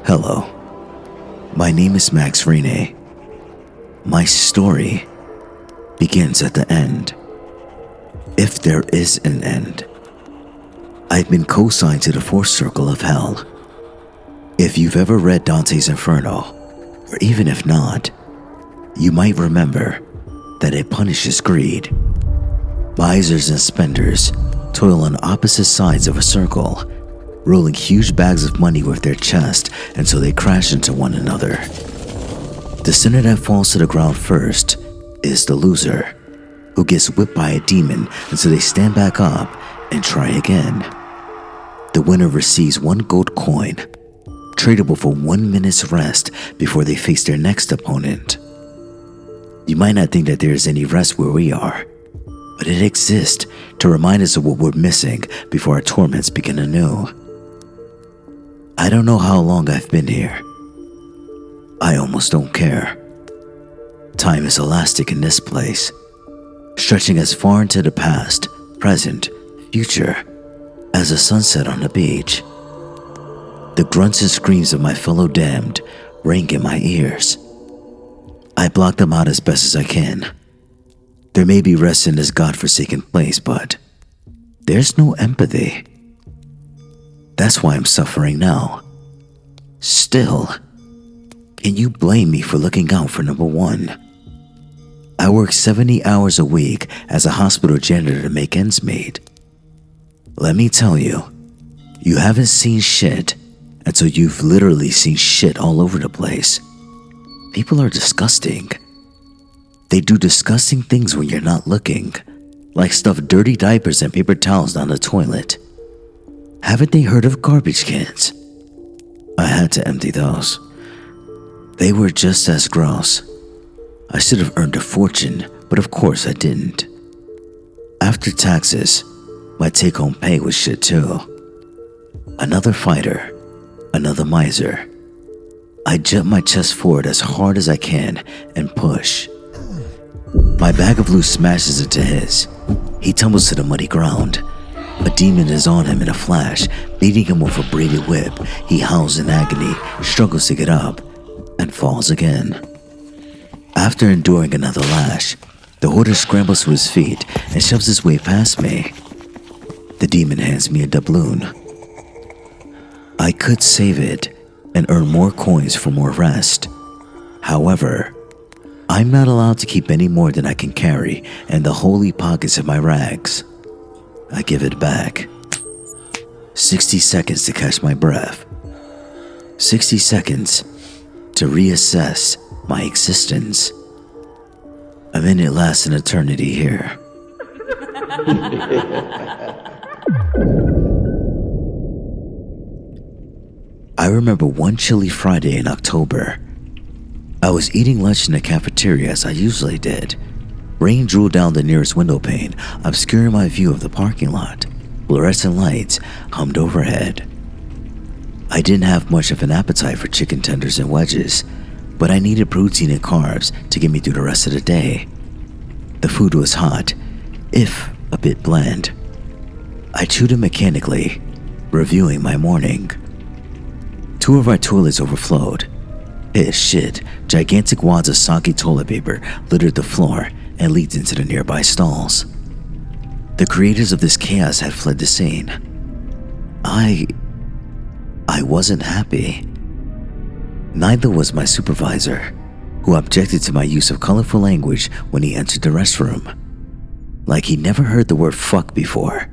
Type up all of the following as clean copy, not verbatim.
Hello, my name is Max Rene. My story begins at the end, if there is an end. I've been co-signed to the fourth circle of hell. If you've ever read Dante's Inferno, or even if not, you might remember that it punishes greed. Misers and spenders toil on opposite sides of a circle, rolling huge bags of money with their chest until they crash into one another. The sinner that falls to the ground first is the loser, who gets whipped by a demon until they stand back up and try again. The winner receives 1 gold coin, tradable for 1 minute's rest before they face their next opponent. You might not think that there is any rest where we are, but it exists to remind us of what we're missing before our torments begin anew. I don't know how long I've been here. I almost don't care. Time is elastic in this place, stretching as far into the past, present, future as a sunset on the beach. The grunts and screams of my fellow damned ring in my ears. I block them out as best as I can. There may be rest in this godforsaken place, but there's no empathy. That's why I'm suffering now. Still, can you blame me for looking out for number one? I work 70 hours a week as a hospital janitor to make ends meet. Let me tell you, you haven't seen shit until you've literally seen shit all over the place. People are disgusting. They do disgusting things when you're not looking, like stuff dirty diapers and paper towels down the toilet. Haven't they heard of garbage cans? I had to empty those. They were just as gross. I should have earned a fortune, but of course I didn't. After taxes, my take-home pay was shit too. Another fighter, another miser. I jump my chest forward as hard as I can and push. My bag of loot smashes into his. He tumbles to the muddy ground. A demon is on him in a flash, beating him with a braided whip. He howls in agony, struggles to get up, and falls again. After enduring another lash, the hoarder scrambles to his feet and shoves his way past me. The demon hands me a doubloon. I could save it and earn more coins for more rest. However, I'm not allowed to keep any more than I can carry in the holy pockets of my rags. I give it back. 60 seconds to catch my breath. 60 seconds to reassess my existence. A minute lasts an eternity here. I remember one chilly Friday in October. I was eating lunch in the cafeteria as I usually did. Rain drooled down the nearest window pane, obscuring my view of the parking lot. Fluorescent lights hummed overhead. I didn't have much of an appetite for chicken tenders and wedges, but I needed protein and carbs to get me through the rest of the day. The food was hot, if a bit bland. I chewed it mechanically, reviewing my morning. 2 of our toilets overflowed. Piss, shit, gigantic wads of soggy toilet paper littered the floor and leaked into the nearby stalls. The creators of this chaos had fled the scene. I wasn't happy. Neither was my supervisor, who objected to my use of colorful language when he entered the restroom. Like he never heard the word fuck before.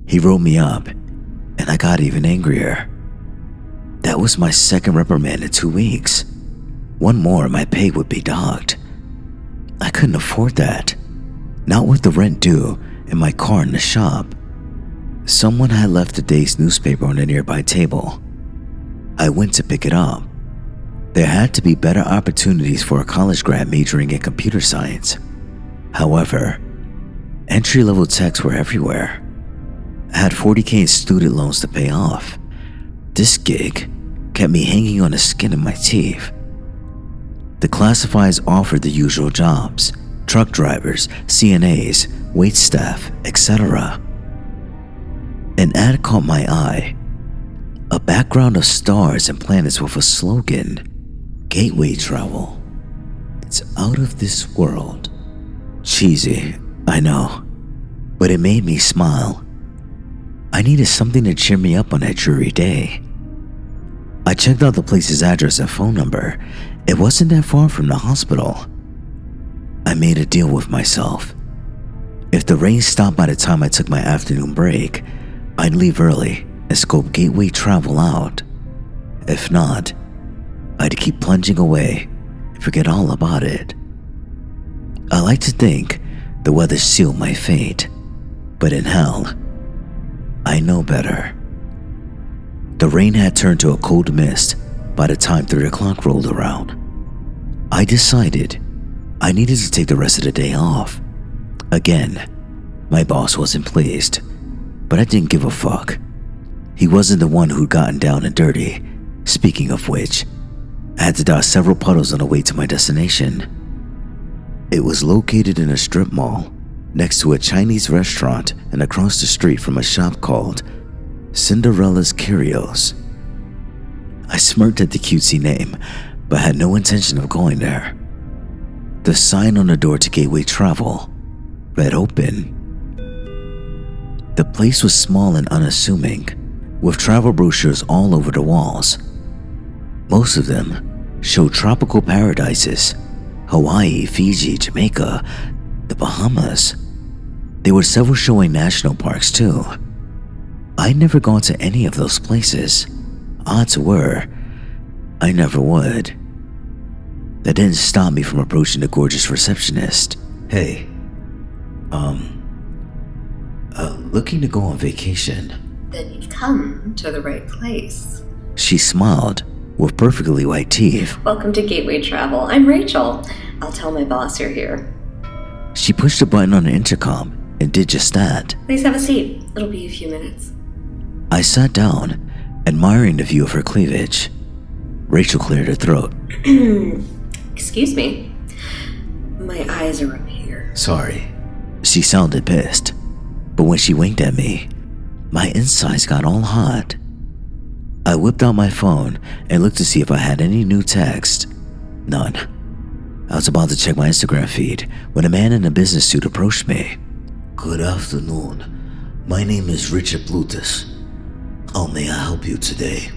He rolled me up, and I got even angrier. That was my second reprimand in 2 weeks. One more, my pay would be docked. I couldn't afford that. Not with the rent due and my car in the shop. Someone had left the day's newspaper on a nearby table. I went to pick it up. There had to be better opportunities for a college grad majoring in computer science. However, entry-level techs were everywhere. I had $40,000 in student loans to pay off. This gig kept me hanging on the skin of my teeth. The classifieds offered the usual jobs: truck drivers, CNAs, waitstaff, etc. An ad caught my eye. A background of stars and planets with a slogan, Gateway Travel. It's out of this world. Cheesy, I know, but it made me smile. I needed something to cheer me up on that dreary day. I checked out the place's address and phone number. It wasn't that far from the hospital. I made a deal with myself. If the rain stopped by the time I took my afternoon break, I'd leave early and scope Gateway Travel out. If not, I'd keep plunging away and forget all about it. I like to think the weather sealed my fate, but in hell, I know better. The rain had turned to a cold mist by the time 3 o'clock rolled around. I decided I needed to take the rest of the day off. Again, my boss wasn't pleased, but I didn't give a fuck. He wasn't the one who'd gotten down and dirty. Speaking of which, I had to dodge several puddles on the way to my destination. It was located in a strip mall, next to a Chinese restaurant and across the street from a shop called Cinderella's Curios. I smirked at the cutesy name, but had no intention of going there. The sign on the door to Gateway Travel read open. The place was small and unassuming, with travel brochures all over the walls. Most of them showed tropical paradises, Hawaii, Fiji, Jamaica, the Bahamas. There were several showing national parks too. I'd never gone to any of those places. Odds were, I never would. That didn't stop me from approaching the gorgeous receptionist. Hey, looking to go on vacation. Then you've come to the right place. She smiled with perfectly white teeth. Welcome to Gateway Travel. I'm Rachel. I'll tell my boss you're here. She pushed a button on the intercom and did just that. Please have a seat. It'll be a few minutes. I sat down, admiring the view of her cleavage. Rachel cleared her throat. Excuse me. My eyes are up here. Sorry. She sounded pissed, but when she winked at me, my insides got all hot. I whipped out my phone and looked to see if I had any new text. None. I was about to check my Instagram feed when a man in a business suit approached me. Good afternoon. My name is Richard Plutus. How may I help you today?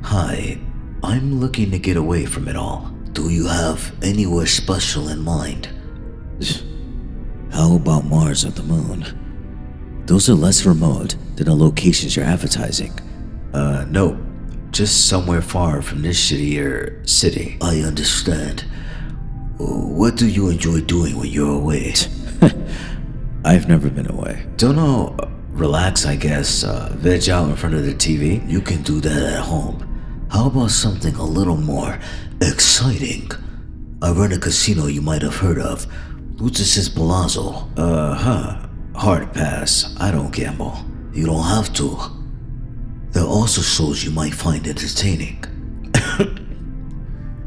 Hi. I'm looking to get away from it all. Do you have anywhere special in mind? How about Mars or the Moon? Those are less remote than the locations you're advertising. No. Just somewhere far from this shittier city. I understand. What do you enjoy doing when you're away? I've never been away. Don't know. Relax, I guess. Veg out in front of the TV. You can do that at home. How about something a little more exciting? I run a casino you might have heard of. Plutus's Palazzo. Hard pass. I don't gamble. You don't have to. There are also shows you might find entertaining.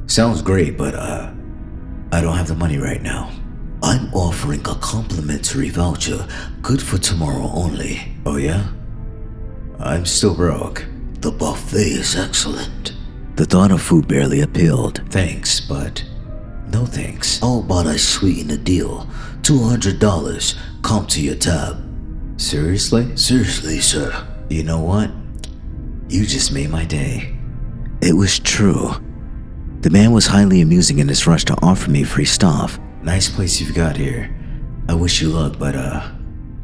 Sounds great, but I don't have the money right now. I'm offering a complimentary voucher, good for tomorrow only. Oh yeah? I'm still broke. The buffet is excellent. The thought of food barely appealed. Thanks, but no thanks. How about I sweeten the deal? $200, comp to your tab. Seriously? Seriously, sir. You know what? You just made my day. It was true. The man was highly amusing in his rush to offer me free stuff. Nice place you've got here. I wish you luck, but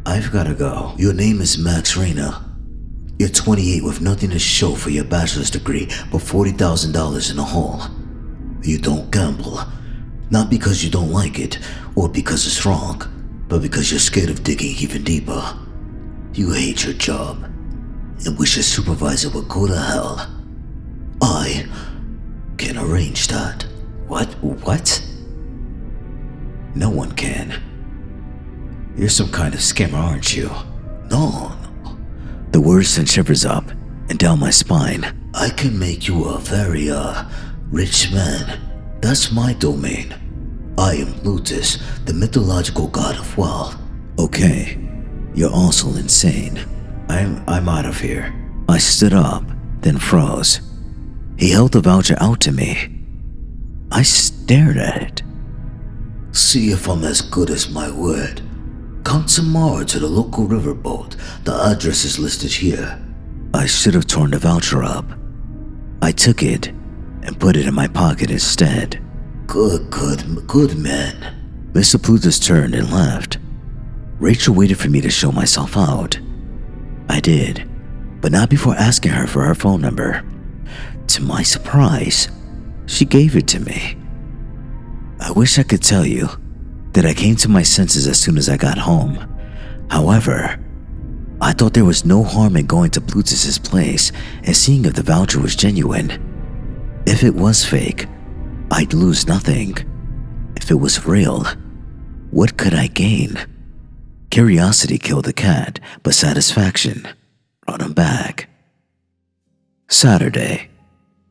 I've gotta go. Your name is Max Reyna. You're 28 with nothing to show for your bachelor's degree but $40,000 in a hole. You don't gamble. Not because you don't like it or because it's wrong, but because you're scared of digging even deeper. You hate your job and wish your supervisor would go to hell. I can arrange that. What? No one can. You're some kind of scammer, aren't you? No. The words sent shivers up and down my spine. I can make you a very, rich man. That's my domain. I am Plutus, the mythological god of wealth. Okay, you're also insane. I'm out of here. I stood up, then froze. He held the voucher out to me. I stared at it. See if I'm as good as my word. Come tomorrow to the local riverboat. The address is listed here. I should have torn the voucher up. I took it and put it in my pocket instead. Good man. Mr. Plutus turned and left. Rachel waited for me to show myself out. I did, but not before asking her for her phone number. To my surprise, she gave it to me. I wish I could tell you that I came to my senses as soon as I got home. However, I thought there was no harm in going to Plutus's place and seeing if the voucher was genuine. If it was fake, I'd lose nothing. If it was real, what could I gain? Curiosity killed the cat, but satisfaction brought him back. Saturday,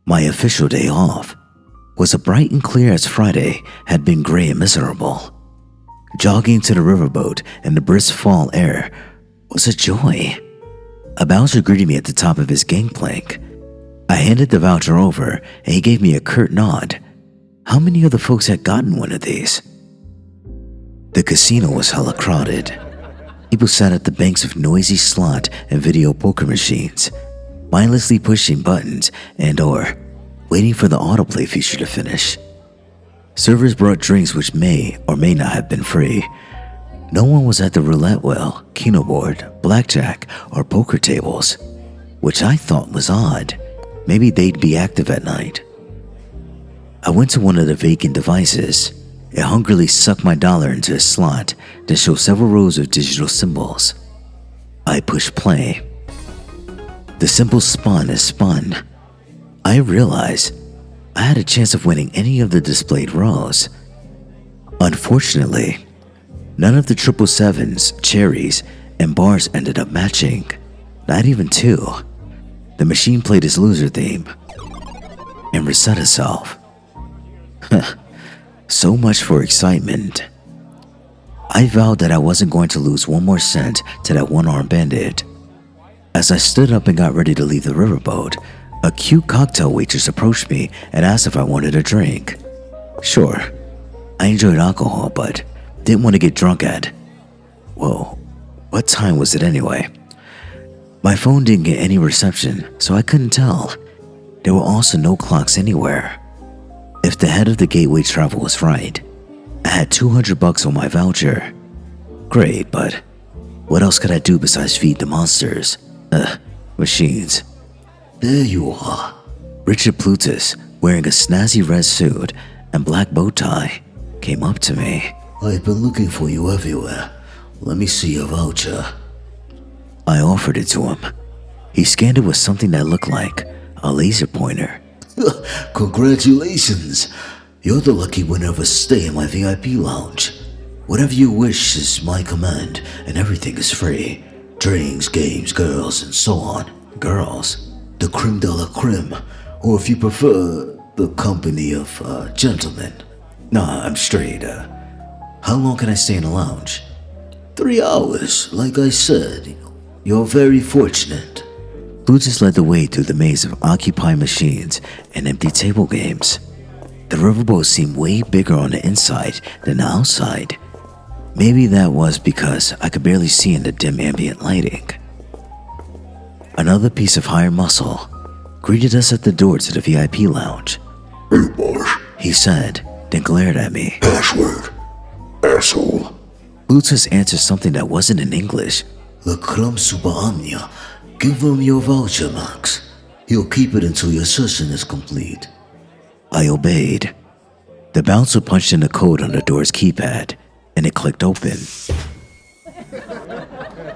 my official day off, was as bright and clear as Friday had been gray and miserable. Jogging to the riverboat in the brisk fall air was a joy. A bouncer greeted me at the top of his gangplank. I handed the voucher over and he gave me a curt nod. How many other folks had gotten one of these? The casino was hella crowded. People sat at the banks of noisy slot and video poker machines, mindlessly pushing buttons and/or waiting for the autoplay feature to finish. Servers brought drinks which may or may not have been free. No one was at the roulette wheel, keno board, blackjack, or poker tables, which I thought was odd. Maybe they'd be active at night. I went to one of the vacant devices. It hungrily sucked my dollar into a slot that showed several rows of digital symbols. I pushed play. The symbol spun and spun. I realized I had a chance of winning any of the displayed rows. Unfortunately, none of the 777s, cherries, and bars ended up matching. Not even two. The machine played its loser theme and reset itself. So much for excitement. I vowed that I wasn't going to lose one more cent to that one-armed bandit. As I stood up and got ready to leave the riverboat, a cute cocktail waitress approached me and asked if I wanted a drink. Sure, I enjoyed alcohol, but didn't want to get drunk at. Whoa, what time was it anyway? My phone didn't get any reception, so I couldn't tell. There were also no clocks anywhere. If the head of the gateway travel was right, I had $200 on my voucher. Great, but what else could I do besides feed the monsters? Machines. There you are. Richard Plutus, wearing a snazzy red suit and black bow tie, came up to me. I've been looking for you everywhere. Let me see your voucher. I offered it to him. He scanned it with something that looked like a laser pointer. Congratulations. You're the lucky winner of a stay in my VIP lounge. Whatever you wish is my command, and everything is free. Drinks, games, girls, and so on. Girls? The creme de la creme, or if you prefer, the company of gentlemen. Nah, I'm straight. How long can I stay in the lounge? 3 hours, like I said. You're very fortunate. Plutus led the way through the maze of occupied machines and empty table games. The riverboat seemed way bigger on the inside than the outside. Maybe that was because I could barely see in the dim ambient lighting. Another piece of hired muscle greeted us at the door to the VIP lounge. Hey, boss, he said, then glared at me. Password, asshole. Plutus answered something that wasn't in English. The creme subaamnia. Give him your voucher, Max. He'll keep it until your session is complete. I obeyed. The bouncer punched in the code on the door's keypad, and it clicked open.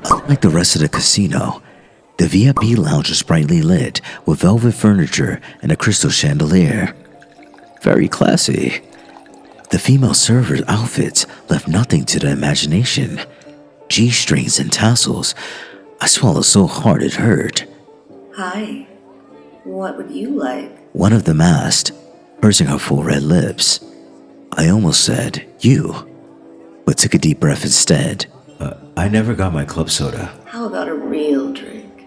Unlike the rest of the casino, the VIP lounge was brightly lit with velvet furniture and a crystal chandelier. Very classy. The female servers' outfits left nothing to the imagination. G-strings and tassels. I swallowed so hard it hurt. Hi. What would you like? One of them asked, pursing her full red lips. I almost said, you, but took a deep breath instead. I never got my club soda. How about a real drink?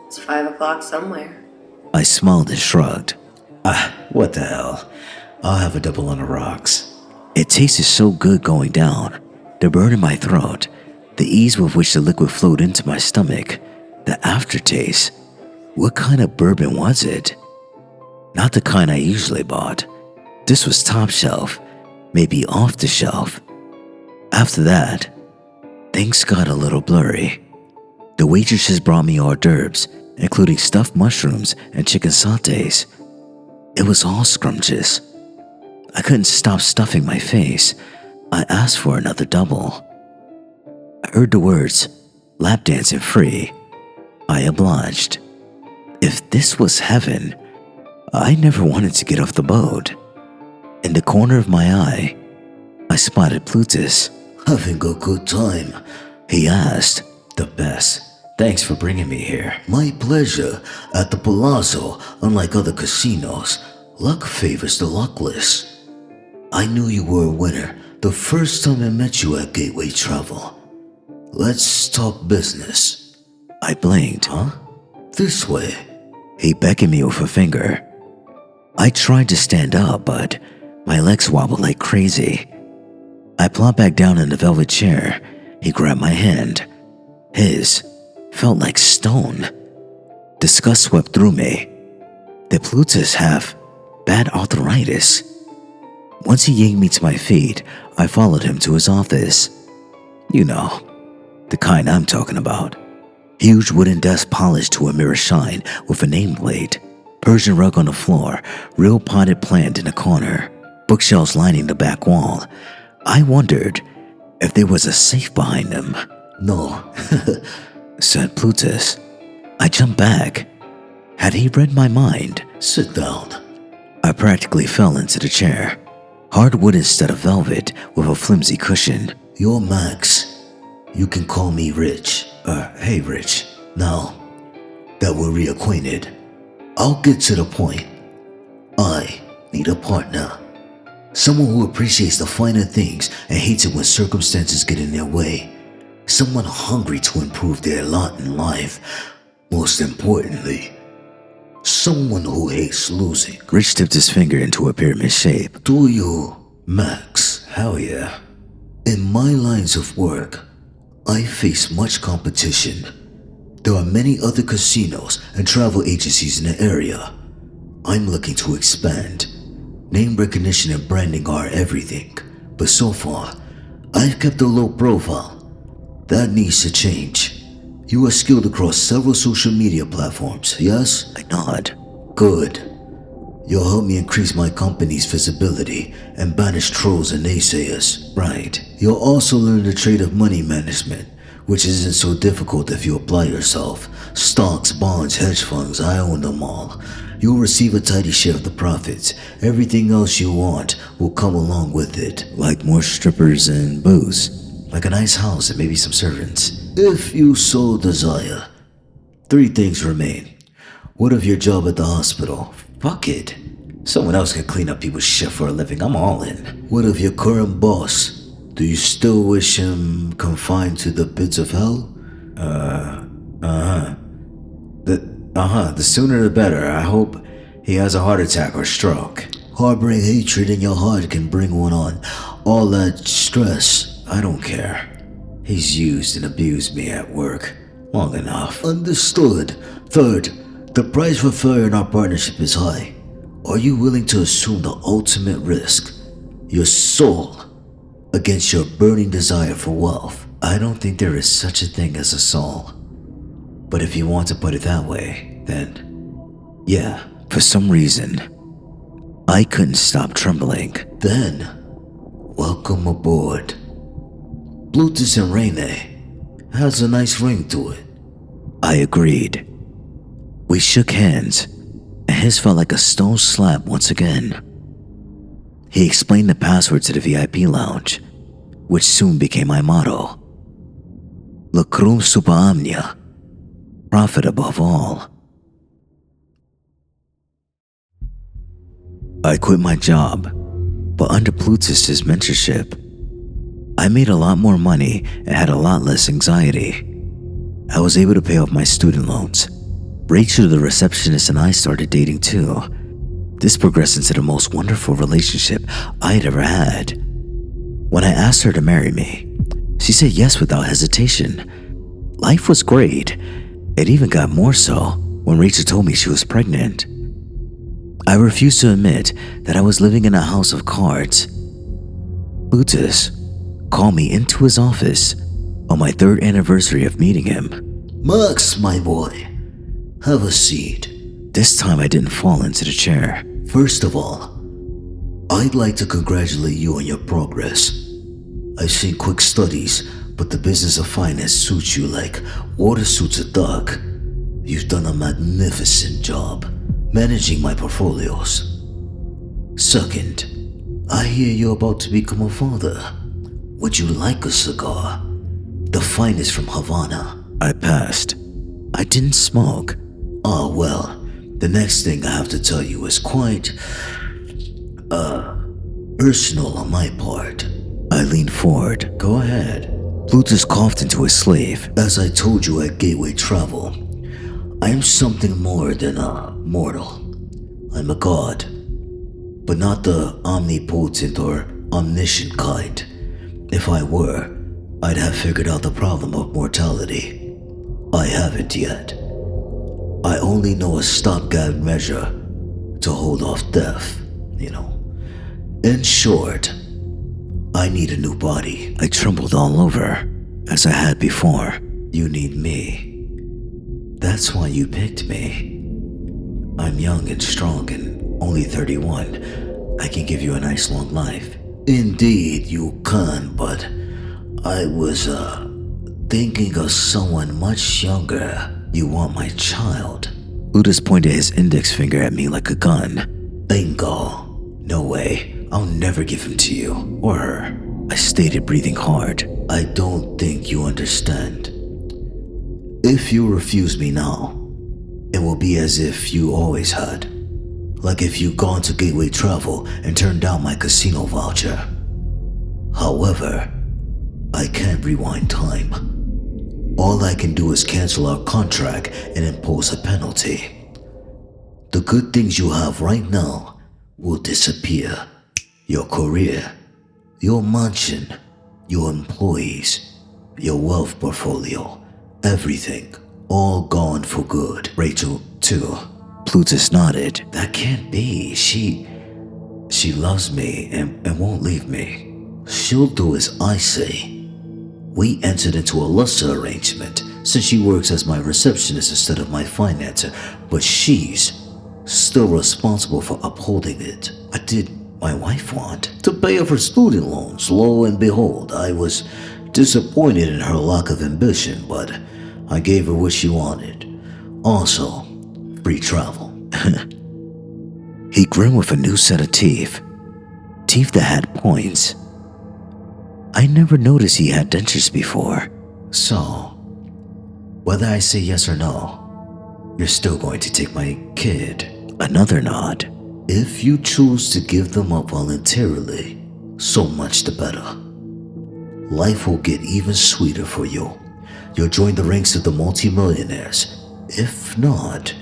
It's 5 o'clock somewhere. I smiled and shrugged. What the hell? I'll have a double on the rocks. It tasted so good going down, the burn in my throat, the ease with which the liquid flowed into my stomach, the aftertaste. What kind of bourbon was it? Not the kind I usually bought. This was top shelf, maybe off the shelf. After that, things got a little blurry. The waitresses brought me hors d'oeuvres, including stuffed mushrooms and chicken sautés. It was all scrumptious. I couldn't stop stuffing my face. I asked for another double. I heard the words, lap dancing free. I obliged. If this was heaven, I never wanted to get off the boat. In the corner of my eye, I spotted Plutus. Having a good time? He asked. The best. Thanks for bringing me here. My pleasure. At the Palazzo, unlike other casinos, luck favors the luckless. I knew you were a winner the first time I met you at Gateway Travel. Let's talk business. I blinked. Huh? This way. He beckoned me with a finger. I tried to stand up, but my legs wobbled like crazy. I plopped back down in the velvet chair. He grabbed my hand. His felt like stone. Disgust swept through me. Did Plutus have bad arthritis? Once he yanked me to my feet, I followed him to his office. You know, the kind I'm talking about. Huge wooden desk polished to a mirror shine with a nameplate. Persian rug on the floor, real potted plant in a corner. Bookshelves lining the back wall. I wondered if there was a safe behind them. No, said Plutus. I jumped back. Had he read my mind? Sit down. I practically fell into the chair. Hardwood instead of velvet with a flimsy cushion. You're Max. You can call me Rich. Hey Rich. Now that we're reacquainted, I'll get to the point. I need a partner. Someone who appreciates the finer things and hates it when circumstances get in their way. Someone hungry to improve their lot in life. Most importantly, someone who hates losing. Rich tipped his finger into a pyramid shape. Do you, Max? Hell yeah. In my lines of work, I face much competition. There are many other casinos and travel agencies in the area. I'm looking to expand. Name recognition and branding are everything, but so far, I've kept a low profile. That needs to change. You are skilled across several social media platforms, yes? I nod. Good. You'll help me increase my company's visibility and banish trolls and naysayers. Right. You'll also learn the trade of money management, which isn't so difficult if you apply yourself. Stocks, bonds, hedge funds, I own them all. You'll receive a tidy share of the profits. Everything else you want will come along with it. Like more strippers and booze. Like a nice house and maybe some servants. If you so desire. 3 things remain. What of your job at the hospital? Fuck it. Someone else can clean up people's shit for a living. I'm all in. What of your current boss? Do you still wish him confined to the pits of hell? The sooner the better. I hope he has a heart attack or stroke. Harboring hatred in your heart can bring one on. All that stress, I don't care. He's used and abused me at work long enough. Understood. 3rd, the price for failure in our partnership is high. Are you willing to assume the ultimate risk? Your soul against your burning desire for wealth? I don't think there is such a thing as a soul. But if you want to put it that way, then yeah. For some reason, I couldn't stop trembling. Then, welcome aboard. Plutus and Rene has a nice ring to it. I agreed. We shook hands, and his felt like a stone slab once again. He explained the password to the VIP lounge, which soon became my motto. Lucrum super omnia, profit above all. I quit my job, but under Plutus's mentorship, I made a lot more money and had a lot less anxiety. I was able to pay off my student loans, Rachel, the receptionist, and I started dating too. This progressed into the most wonderful relationship I'd ever had. When I asked her to marry me, she said yes without hesitation. Life was great. It even got more so when Rachel told me she was pregnant. I refused to admit that I was living in a house of cards. Plutus called me into his office on my 3rd anniversary of meeting him. Max, my boy, have a seat. This time I didn't fall into the chair. First of all, I'd like to congratulate you on your progress. I've seen quick studies, but the business of finance suits you like water suits a duck. You've done a magnificent job managing my portfolios. Second, I hear you're about to become a father. Would you like a cigar? The finest from Havana. I passed. I didn't smoke. Ah, well, the next thing I have to tell you is quite, personal on my part. I leaned forward. Go ahead. Plutus coughed into his sleeve. As I told you at Gateway Travel, I am something more than a mortal. I'm a god, but not the omnipotent or omniscient kind. If I were, I'd have figured out the problem of mortality. I haven't yet. I only know a stopgap measure to hold off death, you know. In short, I need a new body. I trembled all over, as I had before. You need me. That's why you picked me. I'm young and strong and only 31. I can give you a nice long life. Indeed, you can, but I was, thinking of someone much younger. You want my child? Plutus pointed his index finger at me like a gun. Bingo. No way. I'll never give him to you, or her. I stated, breathing hard. I don't think you understand. If you refuse me now, it will be as if you always had. Like if you'd gone to Gateway Travel and turned down my casino voucher. However, I can't rewind time. All I can do is cancel our contract and impose a penalty. The good things you have right now will disappear. Your career, your mansion, your employees, your wealth portfolio, everything, all gone for good. Rachel, too. Plutus nodded. That can't be. She loves me and won't leave me. She'll do as I say. We entered into a lesser arrangement since she works as my receptionist instead of my financer, but she's still responsible for upholding it. I did my wife want to pay off her student loans. Lo and behold, I was disappointed in her lack of ambition, but I gave her what she wanted. Also, free travel. He grinned with a new set of teeth. Teeth that had points. I never noticed he had dentures before. So, whether I say yes or no, you're still going to take my kid. Another nod. If you choose to give them up voluntarily, so much the better. Life will get even sweeter for you. You'll join the ranks of the multimillionaires. If not,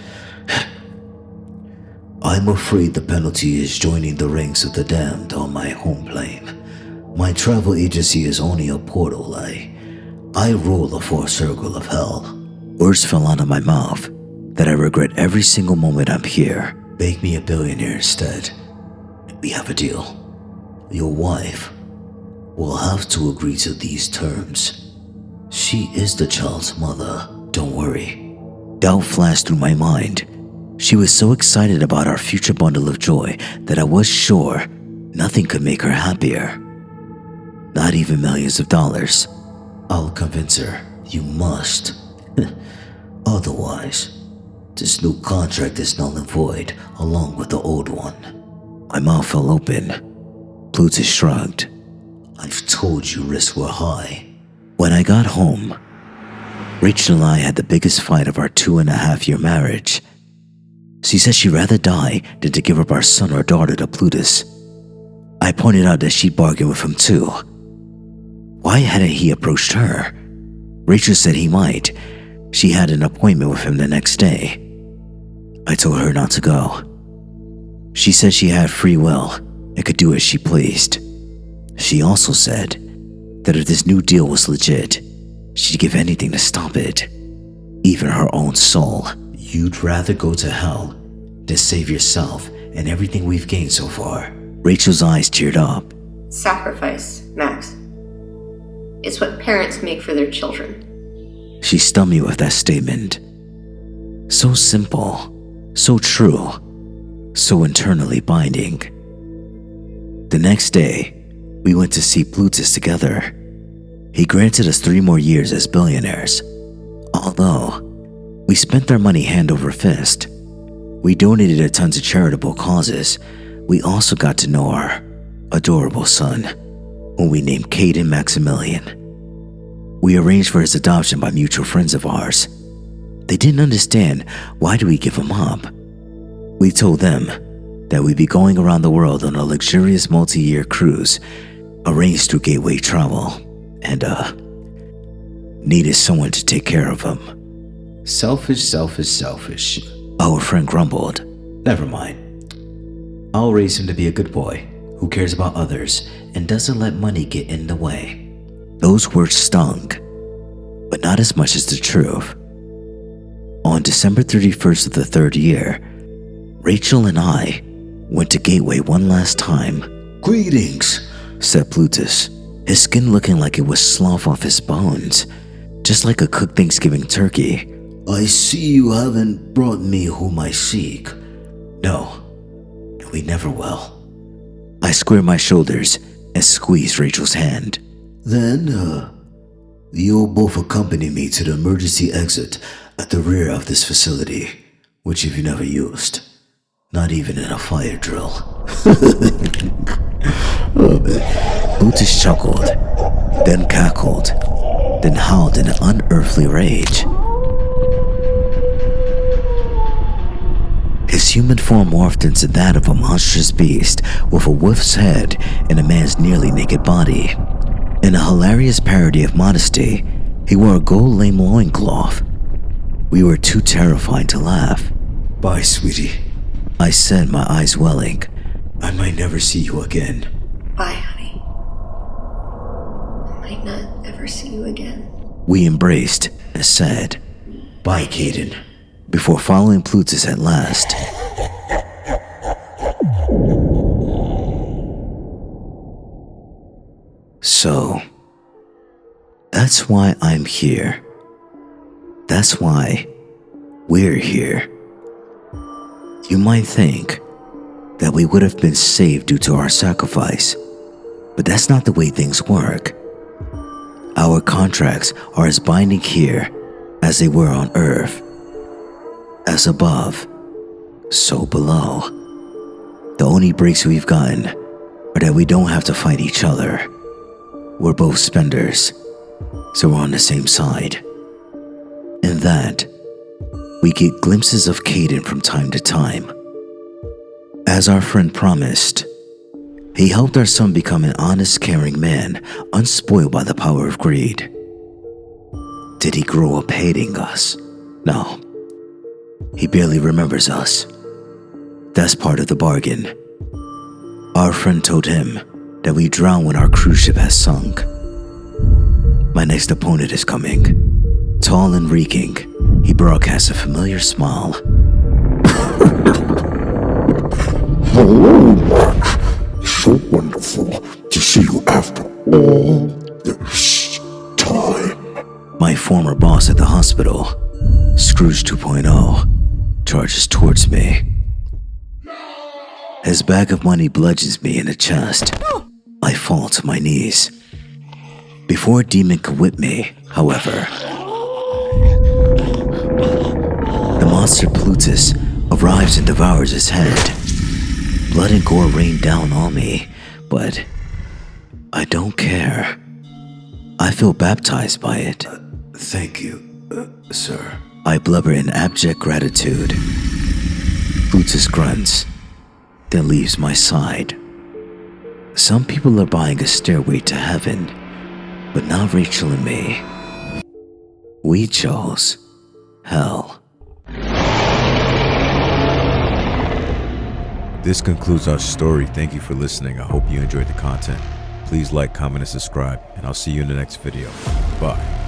I'm afraid the penalty is joining the ranks of the damned on my home plane. My travel agency is only a portal. I rule the fourth circle of hell. Words fell out of my mouth that I regret every single moment I'm here. Make me a billionaire instead. We have a deal. Your wife will have to agree to these terms. She is the child's mother. Don't worry. Doubt flashed through my mind. She was so excited about our future bundle of joy that I was sure nothing could make her happier. Not even millions of dollars. I'll convince her. You must. Otherwise, this new contract is null and void, along with the old one. My mouth fell open. Plutus shrugged. I've told you risks were high. When I got home, Rachel and I had the biggest fight of our 2.5-year marriage. She said she'd rather die than to give up our son or daughter to Plutus. I pointed out that she'd bargained with him too. Why hadn't he approached her? Rachel said he might. She had an appointment with him the next day. I told her not to go. She said she had free will and could do as she pleased. She also said that if this new deal was legit, she'd give anything to stop it, even her own soul. You'd rather go to hell than save yourself and everything we've gained so far. Rachel's eyes teared up. Sacrifice, Max. It's what parents make for their children. She stunned me with that statement. So simple, so true, so internally binding. The next day, we went to see Plutus together. He granted us 3 more years as billionaires. Although we spent our money hand over fist, we donated a ton to charitable causes. We also got to know our adorable son, whom we named Caden Maximilian. We arranged for his adoption by mutual friends of ours. They didn't understand why do we give him up. We told them that we'd be going around the world on a luxurious multi-year cruise arranged through Gateway Travel, and needed someone to take care of him. Selfish. Our friend grumbled. Never mind. I'll raise him to be a good boy who cares about others and doesn't let money get in the way. Those words stung, but not as much as the truth. On December 31st of the 3rd year, Rachel and I went to Gateway one last time. Greetings, said Plutus, his skin looking like it was sloughed off his bones, just like a cooked Thanksgiving turkey. I see you haven't brought me whom I seek. No, and we never will. I squared my shoulders and squeezed Rachel's hand. Then, you'll both accompany me to the emergency exit at the rear of this facility, which you've never used. Not even in a fire drill. Plutus chuckled, then cackled, then howled in an unearthly rage. His human form morphed into that of a monstrous beast with a wolf's head and a man's nearly naked body. In a hilarious parody of modesty, he wore a gold lame loincloth. We were too terrified to laugh. Bye, sweetie, I said, my eyes welling. I might never see you again. Bye, honey. I might not ever see you again. We embraced and said, Bye, Caden, before following Plutus at last. So, that's why I'm here. That's why we're here. You might think that we would have been saved due to our sacrifice, but that's not the way things work. Our contracts are as binding here as they were on Earth. As above, so below. The only breaks we've gotten are that we don't have to fight each other. We're both spenders, so we're on the same side. In that, we get glimpses of Caden from time to time. As our friend promised, he helped our son become an honest, caring man, unspoiled by the power of greed. Did he grow up hating us? No. He barely remembers us. That's part of the bargain. Our friend told him that we drown when our cruise ship has sunk. My next opponent is coming. Tall and reeking, he broadcasts a familiar smile. Hello, Max. So wonderful to see you after all this time. My former boss at the hospital, Scrooge 2.0, charges towards me. His bag of money bludgeons me in the chest. I fall to my knees. Before a demon could whip me, however, the monster Plutus arrives and devours his head. Blood and gore rain down on me, but I don't care. I feel baptized by it. Thank you, sir. I blubber in abject gratitude. Plutus grunts, then leaves my side. Some people are buying a stairway to heaven, but not Rachel and me. We chose hell. This concludes our story. Thank you for listening. I hope you enjoyed the content. Please like, comment, and subscribe, and I'll see you in the next video. Bye.